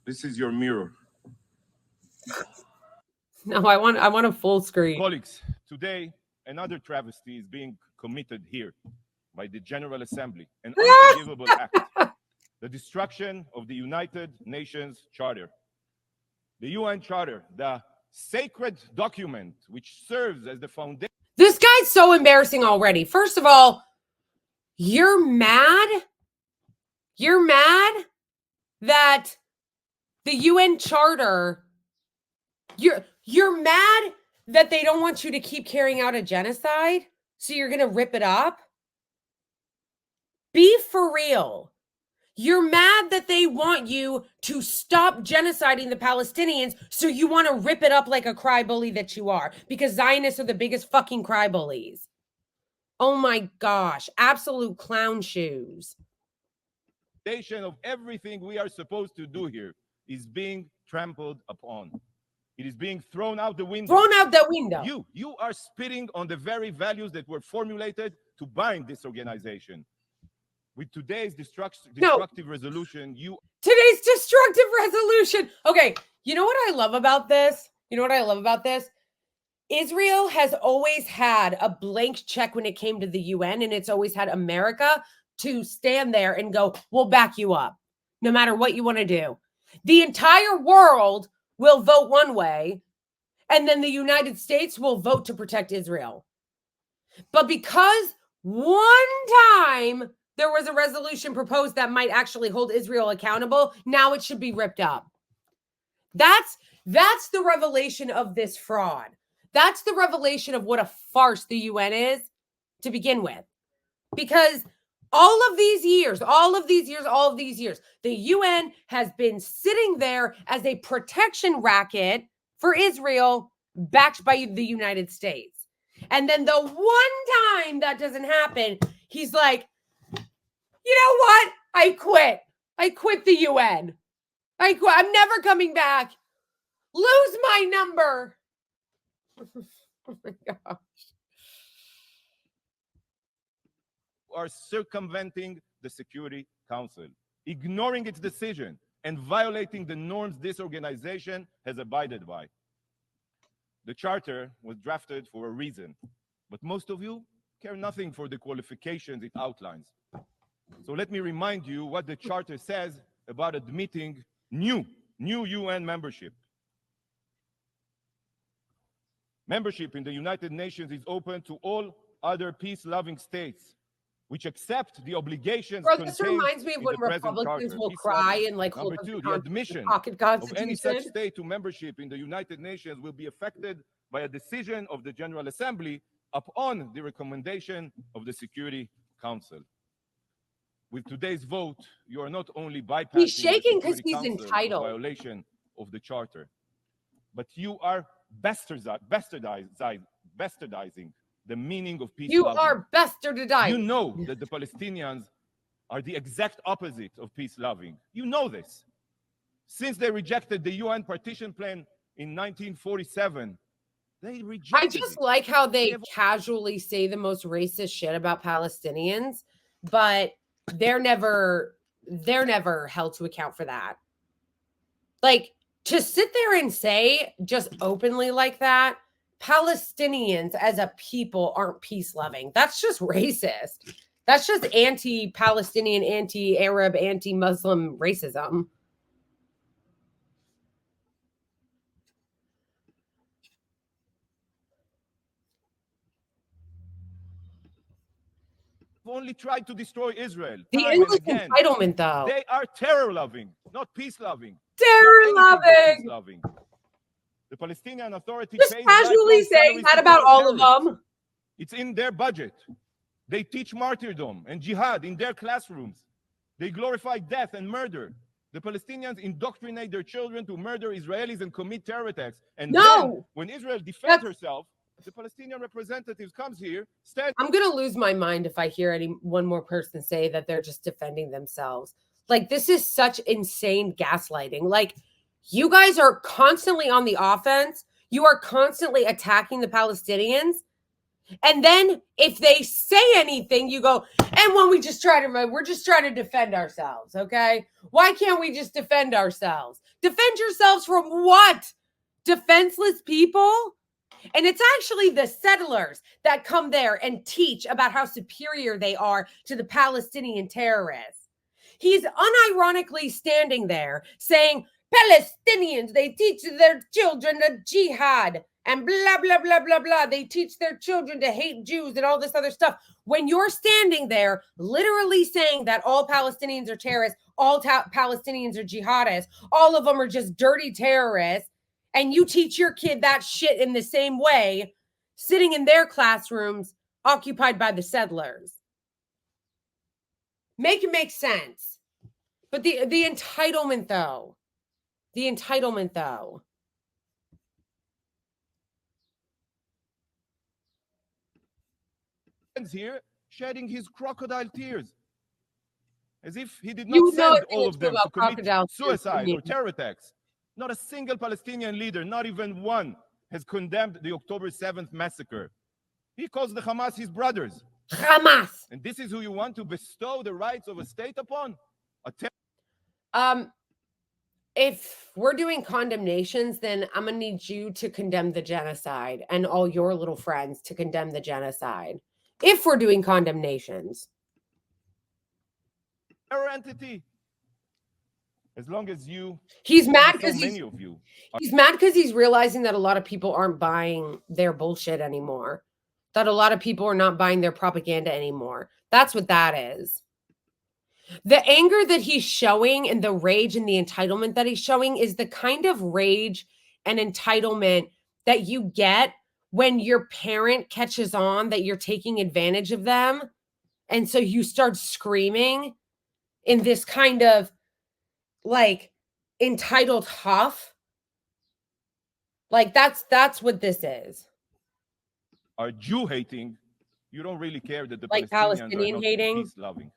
This is your mirror. No, I want a full screen. Colleagues, today another travesty is being committed here by the General Assembly, an unforgivable act, the destruction of the United Nations Charter. The UN Charter, the sacred document which serves as the foundation. This guy's so embarrassing already. First of all, you're mad? You're mad that the UN Charter, you're mad that they don't want you to keep carrying out a genocide? So you're going to rip it up? Be for real. You're mad that they want you to stop genociding the Palestinians, so you want to rip it up like a crybaby that you are, because Zionists are the biggest fucking crybullies. Oh my gosh, absolute clown shoes. Of everything we are supposed to do here is being trampled upon. It is being thrown out the window. Thrown out the window. You are spitting on the very values that were formulated to bind this organization. With today's destructive resolution, Today's destructive resolution. Okay, you know what I love about this? Israel has always had a blank check when it came to the UN, and it's always had America to stand there and go, we'll back you up, no matter what you want to do. The entire world will vote one way, and then the United States will vote to protect Israel. But because one time there was a resolution proposed that might actually hold Israel accountable, now it should be ripped up. That's the revelation of this fraud. That's the revelation of what a farce the UN is to begin with. Because all of these years, the UN has been sitting there as a protection racket for Israel, backed by the United States. And then the one time that doesn't happen, he's like, you know what? I quit. I quit the UN. I quit. I'm never coming back. Lose my number. Oh my gosh. Are circumventing the Security Council, ignoring its decision, and violating the norms this organization has abided by. The charter was drafted for a reason, but most of you care nothing for the qualifications it outlines. So let me remind you what the charter says about admitting new UN membership. Membership in the United Nations is open to all other peace-loving states which accept the obligations. Bro, this reminds me of when Republicans will cry and like hold Number two, the admission of any such state to membership in the United Nations will be affected by a decision of the General Assembly upon the recommendation of the Security Council. With today's vote, you are not only bypassing he's shaking because he's entitled. Violation of the charter, but you are bastardizing the meaning of peace. You are bastardizing. You know that the Palestinians are the exact opposite of peace loving. You know this. Since they rejected the UN partition plan in 1947, they rejected I just like how they casually say the most racist shit about Palestinians, but they're never held to account for that. Like, to sit there and say just openly like that, Palestinians as a people aren't peace loving. That's just racist. That's just anti-Palestinian, anti-Arab, anti-Muslim racism. only tried to destroy Israel. The English entitlement, though. They are terror-loving, not peace-loving. Terror-loving. The Palestinian Authority just casually saying that about all of them. It's in their budget. They teach martyrdom and jihad in their classrooms. They glorify death and murder. The Palestinians indoctrinate their children to murder Israelis and commit terror attacks. And then, when Israel defends herself, the Palestinian representatives comes here. I'm going to lose my mind if I hear one more person say that they're just defending themselves. Like, this is such insane gaslighting. Like, you guys are constantly on the offense. You are constantly attacking the Palestinians. And then if they say anything, you go, and when we're just trying to defend ourselves, okay? Why can't we just defend ourselves? Defend yourselves from what? Defenseless people? And it's actually the settlers that come there and teach about how superior they are to the Palestinian terrorists. He's unironically standing there saying, Palestinians, they teach their children the jihad and blah, blah, blah, blah, blah. They teach their children to hate Jews and all this other stuff. When you're standing there literally saying that all Palestinians are terrorists, all Palestinians are jihadists, all of them are just dirty terrorists, and you teach your kid that shit in the same way, sitting in their classrooms occupied by the settlers. Make it make sense. But the entitlement, though. The entitlement, though. Here shedding his crocodile tears as if he did not send all of them to commit suicide or terror attacks. Not a single Palestinian leader, not even one, has condemned the October 7th massacre. He calls the Hamas his brothers. Hamas. And this is who you want to bestow the rights of a state upon? If we're doing condemnations, then I'm going to need you to condemn the genocide and all your little friends to condemn the genocide. If we're doing condemnations. Terror entity. As long as you, he's mad because he's mad because he's realizing that a lot of people aren't buying their bullshit anymore. That a lot of people are not buying their propaganda anymore. That's what that is. The anger that he's showing and the rage and the entitlement that he's showing is the kind of rage and entitlement that you get when your parent catches on that you're taking advantage of them. And so you start screaming in this kind of like entitled huff. Like that's what this is. Are Jew hating? You don't really care that the like Palestinian hating, peace loving.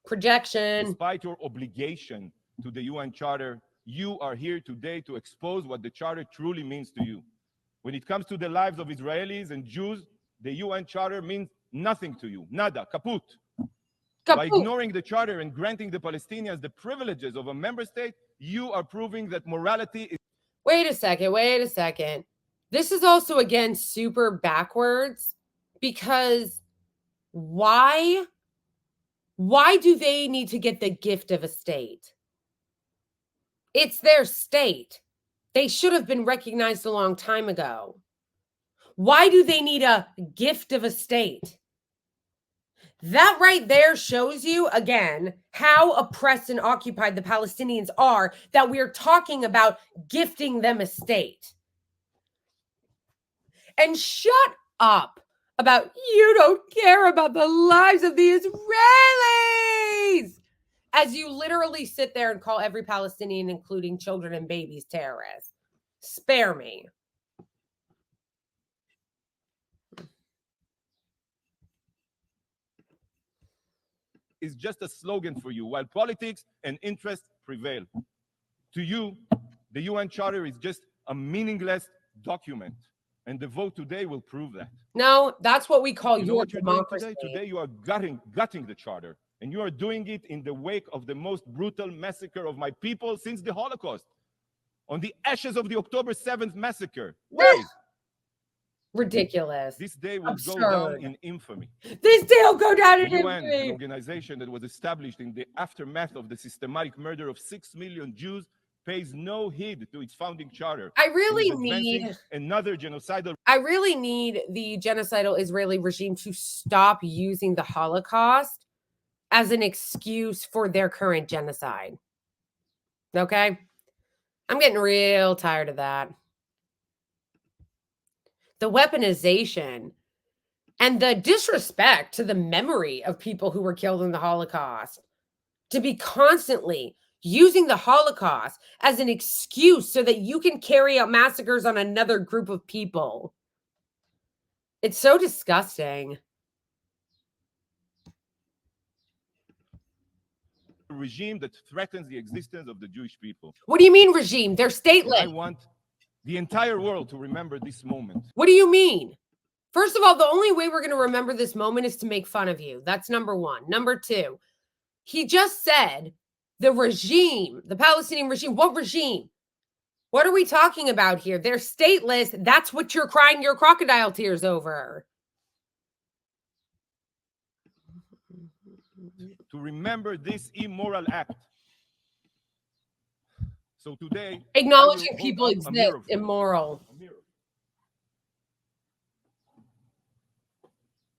Projection. Despite your obligation to the UN Charter, you are here today to expose what the Charter truly means to you. When it comes to the lives of Israelis and Jews, the UN Charter means nothing to you. Nada, kaput. By ignoring the Charter and granting the Palestinians the privileges of a member state, you are proving that morality is... Wait a second. This is also, again, super backwards because why do they need to get the gift of a state? It's their state. They should have been recognized a long time ago. Why do they need a gift of a state? That right there shows you, again, how oppressed and occupied the Palestinians are, that we're talking about gifting them a state. And shut up about you don't care about the lives of the Israelis, as you literally sit there and call every Palestinian, including children and babies, terrorists. Spare me. Is just a slogan for you, while politics and interest prevail. To you, the UN Charter is just a meaningless document, and the vote today will prove that. No, that's what we call your democracy. Today you are gutting the Charter, and you are doing it in the wake of the most brutal massacre of my people since the Holocaust, on the ashes of the October 7th massacre. Ridiculous. This day will go down in infamy. This day will go down in infamy. The UN, infamy. an organization that was established in the aftermath of the systematic murder of 6 million Jews, pays no heed to its founding charter. I really need another genocidal. I really need the genocidal Israeli regime to stop using the Holocaust as an excuse for their current genocide. Okay? I'm getting real tired of that. The weaponization and the disrespect to the memory of people who were killed in the Holocaust, to be constantly using the Holocaust as an excuse so that you can carry out massacres on another group of people. It's so disgusting. A regime that threatens the existence of the Jewish people. What do you mean regime? They're stateless. I want the entire world to remember this moment. What do you mean? First of all, the only way we're going to remember this moment is to make fun of you. That's number one. Number two, he just said the regime, the Palestinian regime. What regime? What are we talking about here? They're stateless. That's what you're crying your crocodile tears over. To remember this immoral act. So today, acknowledging people exist, immoral. A mirror.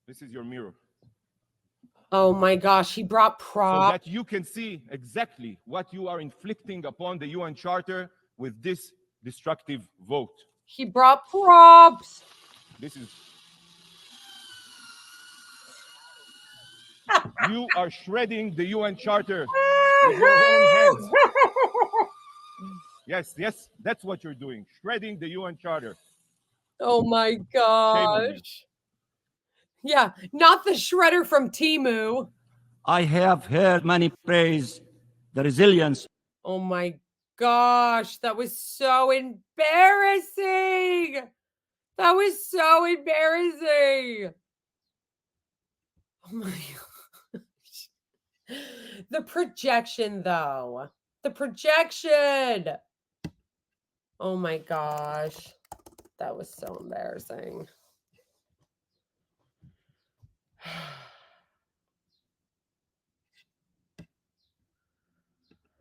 This is your mirror. Oh my gosh, he brought props. So that you can see exactly what you are inflicting upon the UN Charter with this destructive vote. He brought props. This is... You are shredding the UN Charter with your own hands. Yes, that's what you're doing. Shredding the UN Charter. Oh my gosh. Yeah, not the shredder from Timu. I have heard many praise the resilience. Oh my gosh, that was so embarrassing. That was so embarrassing. Oh my gosh. The projection, though. The projection. Oh my gosh. That was so embarrassing.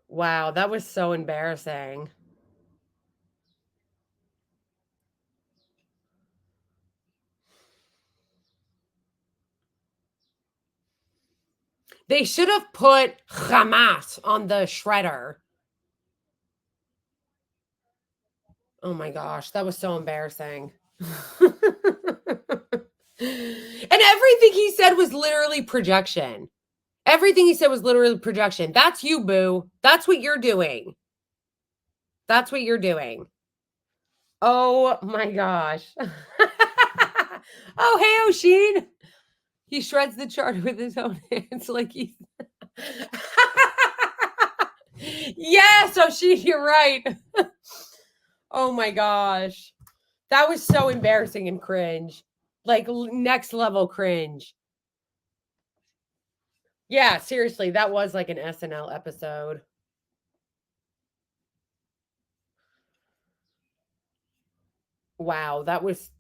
Wow, that was so embarrassing. They should have put Hamas on the shredder. Oh my gosh, that was so embarrassing. And everything he said was literally projection. Everything he said was literally projection. That's you, boo. That's what you're doing. That's what you're doing. Oh my gosh. Oh, hey, Oshin. He shreds the charter with his own hands like he's... Yes, Oshin, you're right. Oh my gosh. That was so embarrassing and cringe. Like next level cringe. Yeah, seriously, that was like an SNL episode. Wow, that was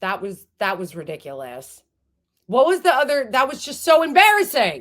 ridiculous. What was the other? That was just so embarrassing.